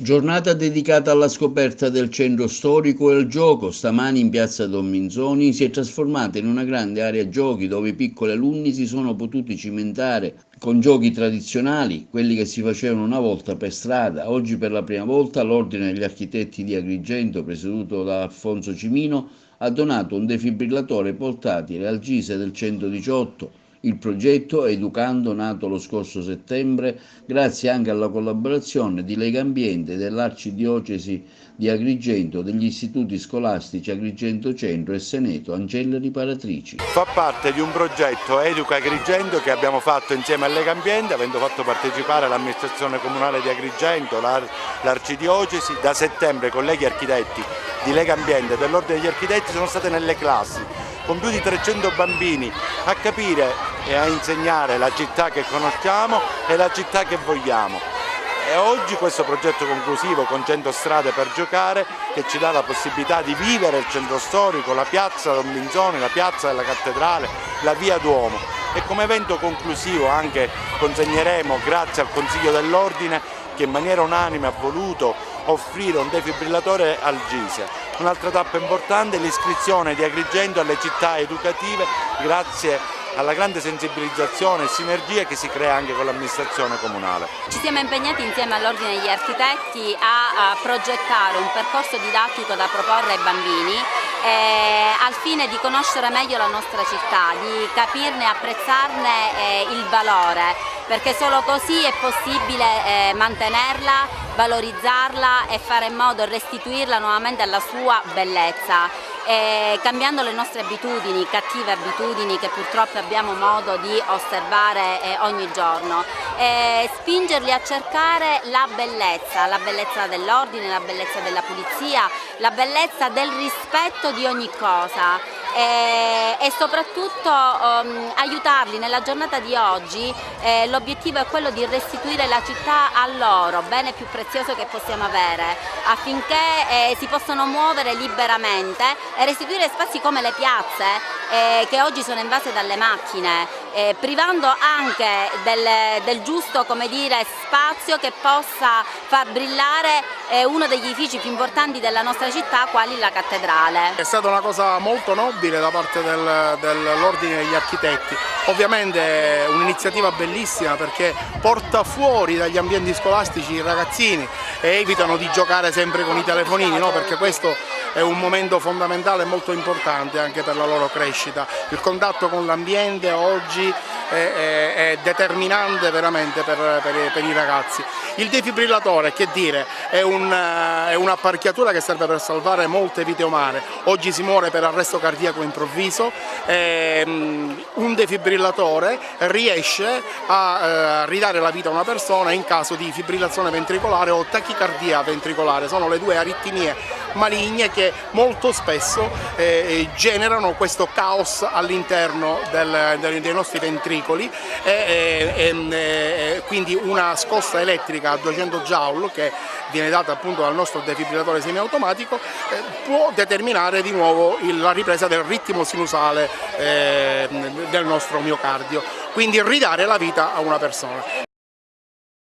Giornata dedicata alla scoperta del centro storico e al gioco. Stamani in piazza Don Minzoni si è trasformata in una grande area giochi dove i piccoli alunni si sono potuti cimentare con giochi tradizionali, quelli che si facevano una volta per strada. Oggi per la prima volta l'Ordine degli Architetti di Agrigento, presieduto da Alfonso Cimino, ha donato un defibrillatore portatile al GISE del 118. Il progetto Educando, nato lo scorso settembre, grazie anche alla collaborazione di Legambiente, dell'Arcidiocesi di Agrigento, degli istituti scolastici Agrigento Centro e Seneto Angelle Riparatrici. Fa parte di un progetto Educa Agrigento che abbiamo fatto insieme a Legambiente, avendo fatto partecipare l'amministrazione comunale di Agrigento, l'Arcidiocesi. Da settembre colleghi architetti di Legambiente e dell'Ordine degli Architetti sono state nelle classi con più di 300 bambini a capire e a insegnare la città che conosciamo e la città che vogliamo. E oggi questo progetto conclusivo con 100 strade per giocare, che ci dà la possibilità di vivere il centro storico, la piazza Don Minzoni, la piazza della Cattedrale, la via Duomo, e come evento conclusivo anche consegneremo, grazie al Consiglio dell'Ordine che in maniera unanime ha voluto offrire un defibrillatore al GISE. Un'altra tappa importante è l'iscrizione di Agrigento alle città educative, grazie alla grande sensibilizzazione e sinergia che si crea anche con l'amministrazione comunale. Ci siamo impegnati insieme all'Ordine degli Architetti a progettare un percorso didattico da proporre ai bambini al fine di conoscere meglio la nostra città, di capirne e apprezzarne il valore, perché solo così è possibile mantenerla, valorizzarla e fare in modo di restituirla nuovamente alla sua bellezza. Cambiando le nostre abitudini, cattive abitudini che purtroppo abbiamo modo di osservare ogni giorno, spingerli a cercare la bellezza dell'ordine, la bellezza della pulizia, la bellezza del rispetto di ogni cosa e soprattutto aiutarli nella giornata di oggi. L'obiettivo è quello di restituire la città a loro, bene più prezioso che possiamo avere, affinché si possano muovere liberamente e restituire spazi come le piazze che oggi sono invase dalle macchine, privando anche del giusto, come dire, spazio che possa far brillare uno degli edifici più importanti della nostra città, quali la Cattedrale. È stata una cosa molto nobile da parte dell'Ordine degli Architetti, ovviamente un'iniziativa bellissima perché porta fuori dagli ambienti scolastici i ragazzini e evitano di giocare sempre con i telefonini, no? Perché questo è un momento fondamentale e molto importante anche per la loro crescita. Il contatto con l'ambiente oggi è determinante veramente per i ragazzi. Il defibrillatore, che dire, è un'apparecchiatura che serve per salvare molte vite umane. Oggi si muore per arresto cardiaco improvviso, un defibrillatore riesce a ridare la vita a una persona in caso di fibrillazione ventricolare o tachicardia ventricolare. Sono le due aritmie maligne che molto spesso generano questo caos all'interno dei nostri ventricoli e quindi una scossa elettrica a 200 joule che viene data appunto dal nostro defibrillatore semiautomatico può determinare di nuovo la ripresa del ritmo sinusale del nostro miocardio, quindi ridare la vita a una persona.